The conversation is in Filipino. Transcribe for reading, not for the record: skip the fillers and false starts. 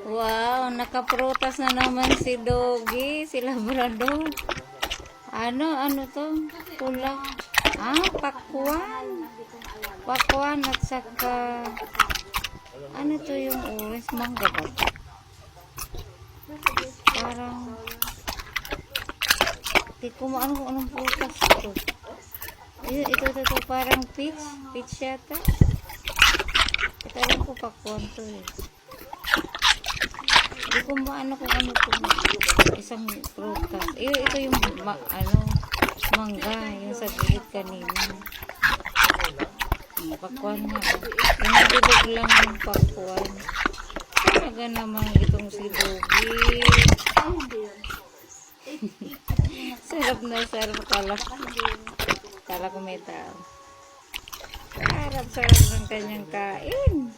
Wow, nakaprutas na naman si Doggy, si Labrador. Ano to? Pula. Pakwan. Pakwan at saka ano to yung orange mangga ba? Parang di ko maano kung anong prutas ito. Ito parang peach yata. Ito lang ko pakwan to eh. Hindi ko maano kung ano to. Isang prutas. Ito yung mangga, yung sa gilid kanina. Pakwan nga. Pinagulog lang yung pakwan. Talaga naman itong si Doggy. Sarap na sarap. Kala ko may tao. Sarap ng kanyang kain.